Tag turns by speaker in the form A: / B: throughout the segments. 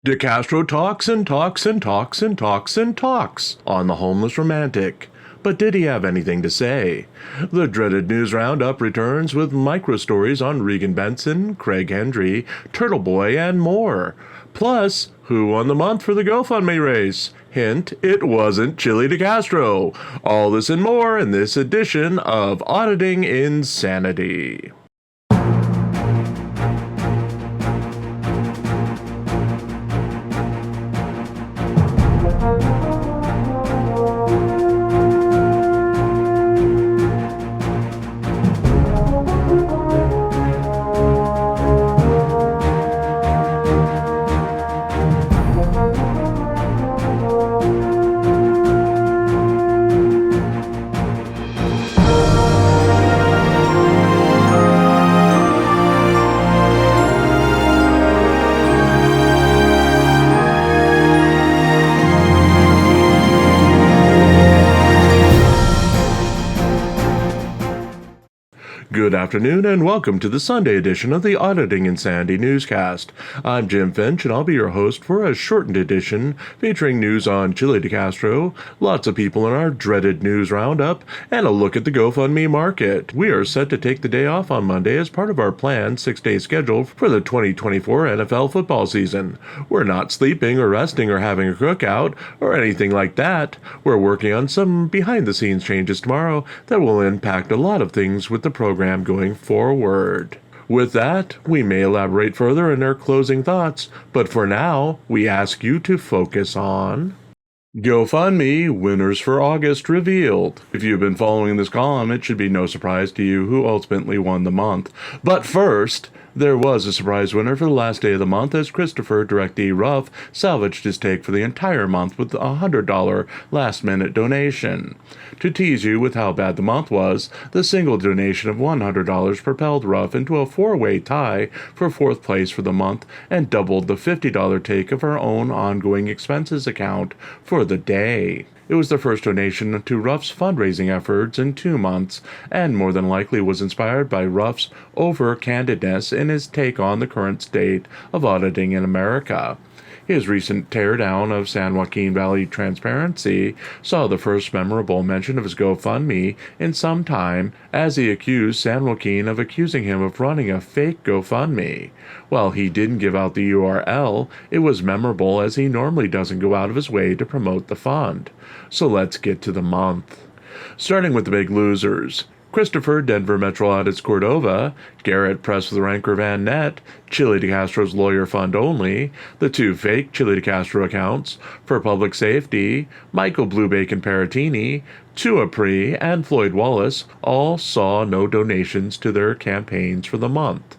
A: DeCastro talks and talks and talks and talks and talks on the homeless romantic. But did he have anything to say? The dreaded news roundup returns with micro-stories on Regan Benson, Craig Hendry, TURTLEBOY, and more. Plus, who won the month for the GoFundMe race? Hint, it wasn't Chille DeCastro. All this and more in this edition of Auditing Insanity. Good afternoon and welcome to the Sunday edition of the Auditing Insanity Newscast. I'm Jim Finch and I'll be your host for a shortened edition featuring news on Chille DeCastro, lots of people in our dreaded news roundup, and a look at the GoFundMe market. We are set to take the day off on Monday as part of our planned 6-day schedule for the 2024 NFL football season. We're not sleeping or resting or having a cookout or anything like that. We're working on some behind-the-scenes changes tomorrow that will impact a lot of things with the program going forward. With that, we may elaborate further in our closing thoughts, but for now, we ask you to focus on GoFundMe winners for August revealed. If you've been following this column, it should be no surprise to you who ultimately won the month. But first, there was a surprise winner for the last day of the month as Christopher Directee Ruff salvaged his take for the entire month with a $100 last-minute donation. To tease you with how bad the month was, the single donation of $100 propelled Ruff into a four-way tie for fourth place for the month and doubled the $50 take of our own ongoing expenses account for the day. It was the first donation to Ruff's fundraising efforts in 2 months, and more than likely was inspired by Ruff's over-candidness in his take on the current state of auditing in America. His recent teardown of San Joaquin Valley transparency saw the first memorable mention of his GoFundMe in some time, as he accused San Joaquin of accusing him of running a fake GoFundMe. While he didn't give out the URL, it was memorable as he normally doesn't go out of his way to promote the fund. So let's get to the month. Starting with the big losers. Christopher, Denver Metro Audits Cordova, Garrett, Press with Ranker Van Net, Chille DeCastro's Lawyer Fund Only, the two fake Chille DeCastro accounts, For Public Safety, Michael Blue Bacon Paratini, Tuapri, and Floyd Wallace all saw no donations to their campaigns for the month.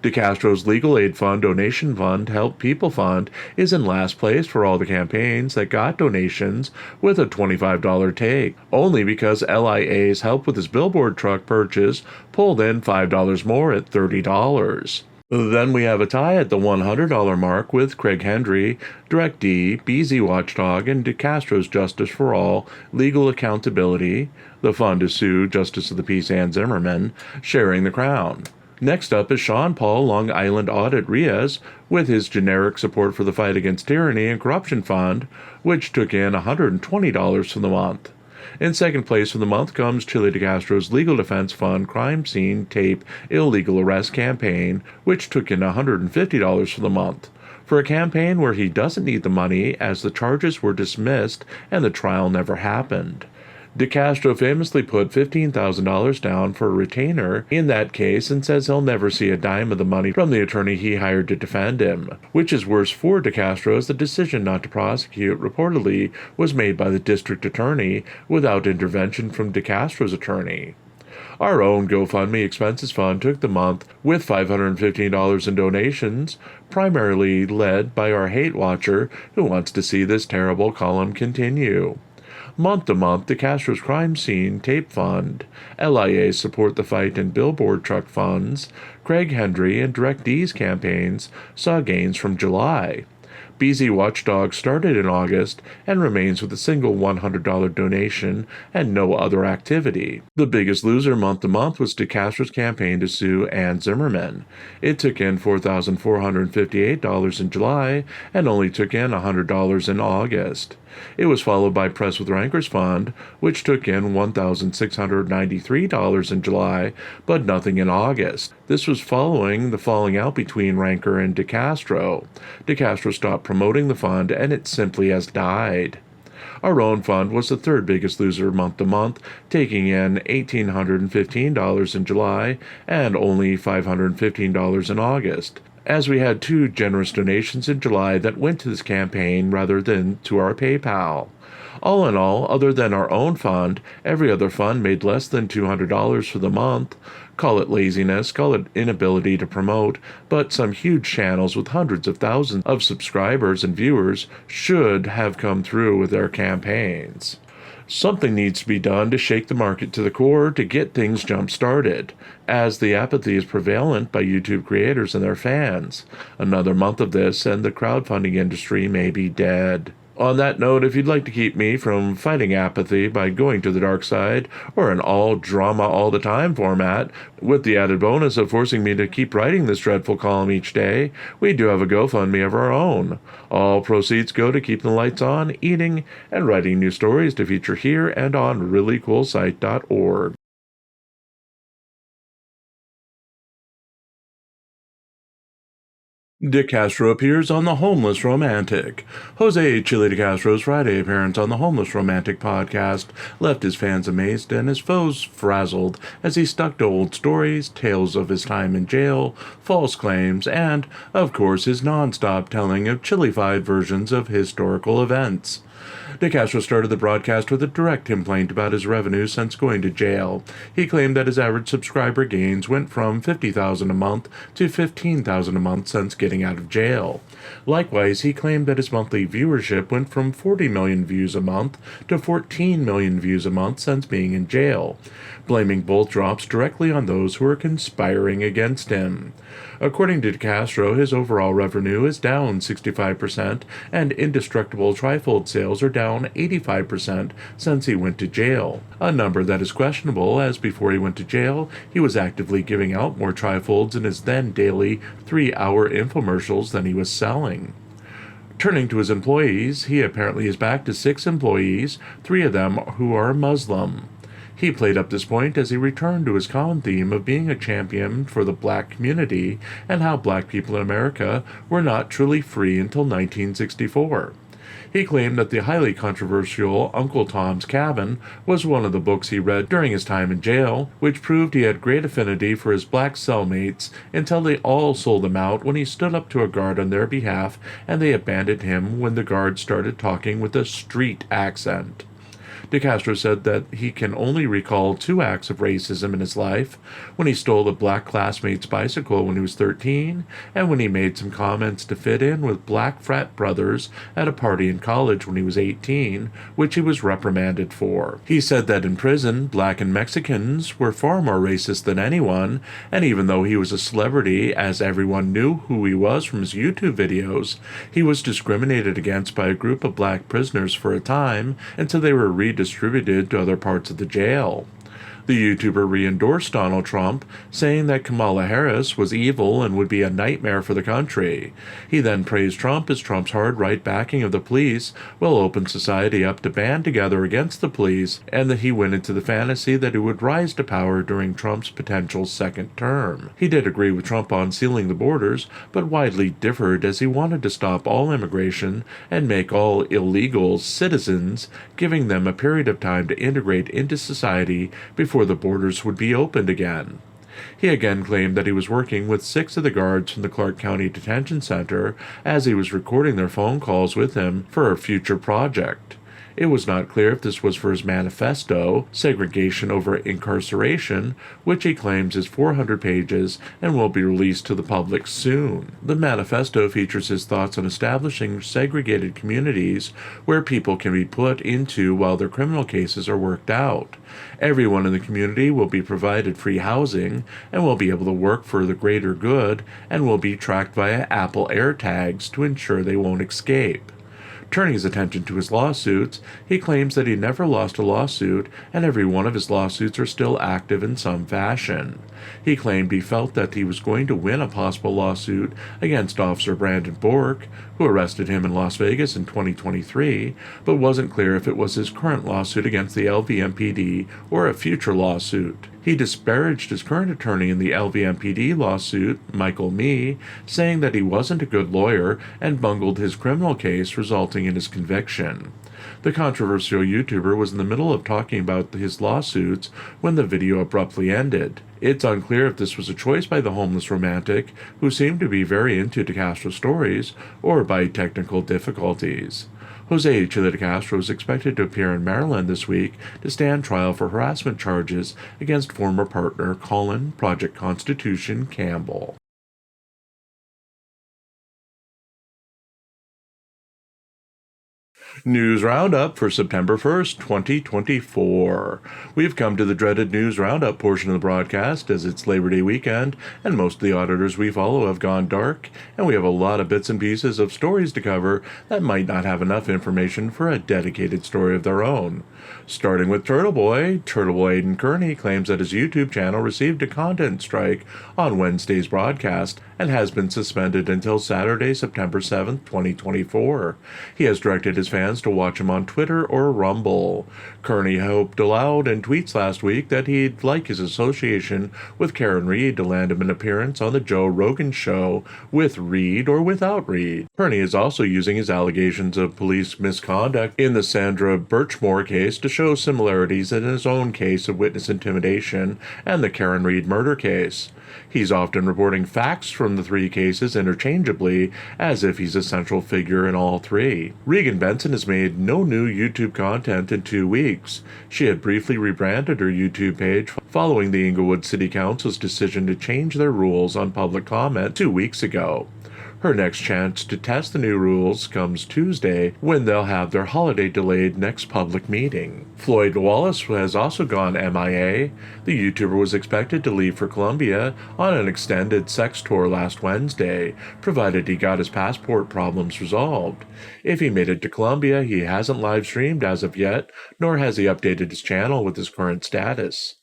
A: DeCastro's Legal Aid Fund Donation Fund Help People Fund is in last place for all the campaigns that got donations with a $25 take, only because LIA's help with his billboard truck purchase pulled in $5 more at $30. Then we have a tie at the $100 mark with Craig Hendry, Directee, BZ Watchdog, and DeCastro's Justice for All, Legal Accountability, the fund to sue Justice of the Peace Ann Zimmerman, sharing the crown. Next up is Sean Paul Long Island Audit Riaz with his generic support for the Fight Against Tyranny and Corruption Fund, which took in $120 for the month. In second place for the month comes Chille DeCastro's Legal Defense Fund Crime Scene Tape Illegal Arrest Campaign, which took in $150 for the month. For a campaign where he doesn't need the money as the charges were dismissed and the trial never happened. DeCastro famously put $15,000 down for a retainer in that case and says he'll never see a dime of the money from the attorney he hired to defend him, which is worse for DeCastro as the decision not to prosecute reportedly was made by the district attorney without intervention from DeCastro's attorney. Our own GoFundMe Expenses Fund took the month with $515 in donations, primarily led by our hate watcher who wants to see this terrible column continue. Month to month, DeCastro's Crime Scene Tape Fund, LIA's Support the Fight and Billboard Truck Funds, Craig Hendry and Directee's campaigns saw gains from July. BZ Watchdog started in August and remains with a single $100 donation and no other activity. The biggest loser month to month was DeCastro's campaign to sue Ann Zimmerman. It took in $4,458 in July and only took in $100 in August. It was followed by Press with Rancor's Fund, which took in $1,693 in July, but nothing in August. This was following the falling out between Rancor and DeCastro. DeCastro stopped promoting the fund, and it simply has died. Our own fund was the third biggest loser month to month, taking in $1,815 in July and only $515 in August, as we had 2 generous donations in July that went to this campaign rather than to our PayPal. All in all, other than our own fund, every other fund made less than $200 for the month. Call it laziness, call it inability to promote, but some huge channels with hundreds of thousands of subscribers and viewers should have come through with their campaigns. Something needs to be done to shake the market to the core to get things jump-started, as the apathy is prevalent by YouTube creators and their fans. Another month of this and the crowdfunding industry may be dead. On that note, if you'd like to keep me from fighting apathy by going to the dark side, or an all-drama all-the-time format, with the added bonus of forcing me to keep writing this dreadful column each day, we do have a GoFundMe of our own. All proceeds go to keeping the lights on, eating, and writing new stories to feature here and on ReallyCoolSite.org. DeCastro appears on The Homeless Romantic. Jose Chile DeCastro's Friday appearance on The Homeless Romantic podcast left his fans amazed and his foes frazzled as he stuck to old stories, tales of his time in jail, false claims, and, of course, his non-stop telling of chillified versions of historical events. DeCastro started the broadcast with a direct complaint about his revenue since going to jail. He claimed that his average subscriber gains went from $50,000 a month to $15,000 a month since getting out of jail. Likewise, he claimed that his monthly viewership went from 40 million views a month to 14 million views a month since being in jail, blaming both drops directly on those who are conspiring against him. According to DeCastro, his overall revenue is down 65%, and indestructible trifold sales are down 85% since he went to jail, a number that is questionable, as before he went to jail, he was actively giving out more trifolds in his then daily 3-hour infomercials than he was selling. Turning to his employees, he apparently is back to 6 employees, 3 of them who are Muslim. He played up this point as he returned to his common theme of being a champion for the black community and how black people in America were not truly free until 1964. He claimed that the highly controversial Uncle Tom's Cabin was one of the books he read during his time in jail, which proved he had great affinity for his black cellmates until they all sold him out when he stood up to a guard on their behalf and they abandoned him when the guard started talking with a street accent. DeCastro said that he can only recall 2 acts of racism in his life, when he stole a black classmate's bicycle when he was 13, and when he made some comments to fit in with black frat brothers at a party in college when he was 18, which he was reprimanded for. He said that in prison, black and Mexicans were far more racist than anyone, and even though he was a celebrity, as everyone knew who he was from his YouTube videos, he was discriminated against by a group of black prisoners for a time until they were redistributed to other parts of the jail. The YouTuber re-endorsed Donald Trump, saying that Kamala Harris was evil and would be a nightmare for the country. He then praised Trump as Trump's hard-right backing of the police will open society up to band together against the police, and that he went into the fantasy that he would rise to power during Trump's potential second term. He did agree with Trump on sealing the borders, but widely differed as he wanted to stop all immigration and make all illegals citizens, giving them a period of time to integrate into society before the borders would be opened again. He again claimed that he was working with 6 of the guards from the Clark County Detention Center as he was recording their phone calls with him for a future project. It was not clear if this was for his manifesto, Segregation Over Incarceration, which he claims is 400 pages and will be released to the public soon. The manifesto features his thoughts on establishing segregated communities where people can be put into while their criminal cases are worked out. Everyone in the community will be provided free housing and will be able to work for the greater good and will be tracked via Apple AirTags to ensure they won't escape. Turning his attention to his lawsuits, he claims that he never lost a lawsuit and every one of his lawsuits are still active in some fashion. He claimed he felt that he was going to win a possible lawsuit against Officer Brandon Bork, who arrested him in Las Vegas in 2023, but wasn't clear if it was his current lawsuit against the LVMPD or a future lawsuit. He disparaged his current attorney in the LVMPD lawsuit, Michael Mee, saying that he wasn't a good lawyer and bungled his criminal case, resulting in his conviction. The controversial YouTuber was in the middle of talking about his lawsuits when the video abruptly ended. It's unclear if this was a choice by the homeless romantic, who seemed to be very into DeCastro stories, or by technical difficulties. Jose Chille DeCastro is expected to appear in Maryland this week to stand trial for harassment charges against former partner Colin Project Constitution Campbell. News Roundup for September 1st, 2024. We've come to the dreaded News Roundup portion of the broadcast as it's Labor Day weekend and most of the auditors we follow have gone dark, and we have a lot of bits and pieces of stories to cover that might not have enough information for a dedicated story of their own. Starting with TURTLEBOY, TURTLEBOY Aiden Kearney claims that his YouTube channel received a content strike on Wednesday's broadcast and has been suspended until Saturday, September 7th, 2024. He has directed his fans to watch him on Twitter or Rumble. Kearney hoped aloud in tweets last week that he'd like his association with Karen Reed to land him an appearance on the Joe Rogan Show with Reed or without Reed. Kearney is also using his allegations of police misconduct in the Sandra Birchmore case to show similarities in his own case of witness intimidation and the Karen Reed murder case. He's often reporting facts from the three cases interchangeably, as if he's a central figure in all three. Regan Benson has made no new YouTube content in 2 weeks. She had briefly rebranded her YouTube page following the Inglewood City Council's decision to change their rules on public comment 2 weeks ago. Her next chance to test the new rules comes Tuesday, when they'll have their holiday-delayed next public meeting. Floyd Wallace has also gone MIA. The YouTuber was expected to leave for Colombia on an extended sex tour last Wednesday, provided he got his passport problems resolved. If he made it to Colombia, he hasn't live-streamed as of yet, nor has he updated his channel with his current status.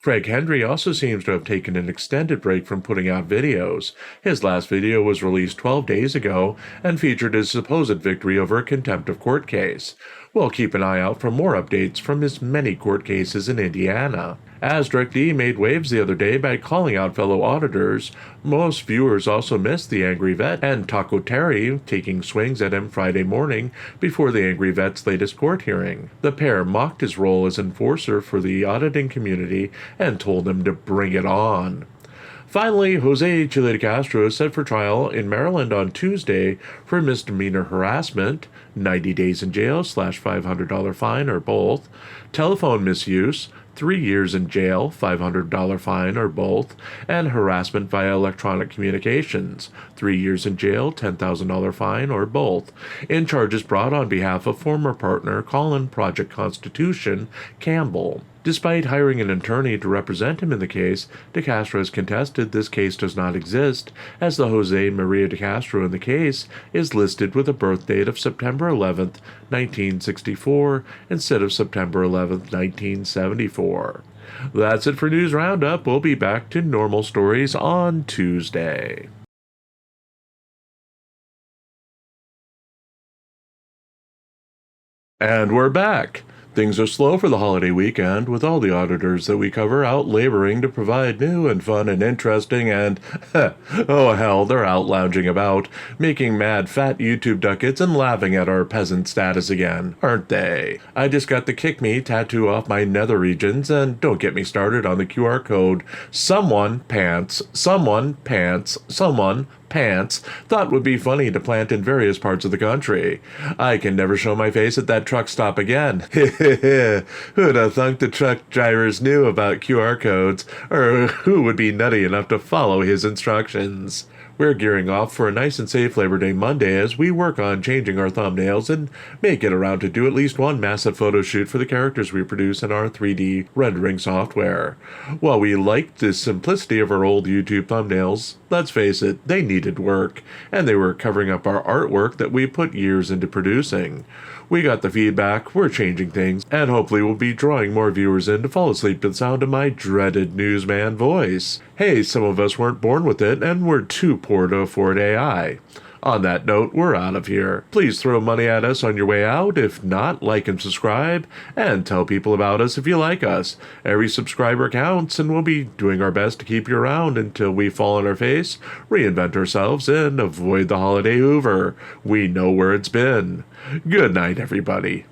A: Hendry also seems to have taken an extended break from putting out videos. His last video was released 12 days ago and featured his supposed victory over a contempt of court case. We'll keep an eye out for more updates from his many court cases in Indiana. As DirectD made waves the other day by calling out fellow auditors, most viewers also missed the Angry Vet and Taco Terry taking swings at him Friday morning before the Angry Vet's latest court hearing. The pair mocked his role as enforcer for the auditing community and told him to bring it on. Finally, Jose Chille DeCastro is set for trial in Maryland on Tuesday for misdemeanor harassment, 90 days in jail / $500 fine or both, telephone misuse, 3 years in jail, $500 fine or both, and harassment via electronic communications, 3 years in jail, $10,000 fine or both, in charges brought on behalf of former partner Colin Project Constitution Campbell. Despite hiring an attorney to represent him in the case, DeCastro has contested this case does not exist, as the Jose Maria DeCastro in the case is listed with a birth date of September 11, 1964, instead of September 11, 1974. That's it for News Roundup. We'll be back to normal stories on Tuesday. And we're back. Things are slow for the holiday weekend, with all the auditors that we cover out laboring to provide new and fun and interesting and, oh hell, they're out lounging about, making mad fat YouTube ducats and laughing at our peasant status again, aren't they? I just got the kick me tattoo off my nether regions, and don't get me started on the QR code, someone pants, pants thought would be funny to plant in various parts of the country. I can never show my face at that truck stop again. Who'd have thunk the truck drivers knew about QR codes, or who would be nutty enough to follow his instructions? We're gearing off for a nice and safe Labor Day Monday as we work on changing our thumbnails and may get around to do at least one massive photo shoot for the characters we produce in our 3D rendering software. While we liked the simplicity of our old YouTube thumbnails, let's face it, they needed work, and they were covering up our artwork that we put years into producing. We got the feedback, we're changing things, and hopefully we'll be drawing more viewers in to fall asleep to the sound of my dreaded newsman voice. Hey, some of us weren't born with it, and we're too poor to afford AI. On that note, we're out of here. Please throw money at us on your way out. If not, like and subscribe, and tell people about us if you like us. Every subscriber counts, and we'll be doing our best to keep you around until we fall on our face, reinvent ourselves, and avoid the holiday Hoover. We know where it's been. Good night, everybody.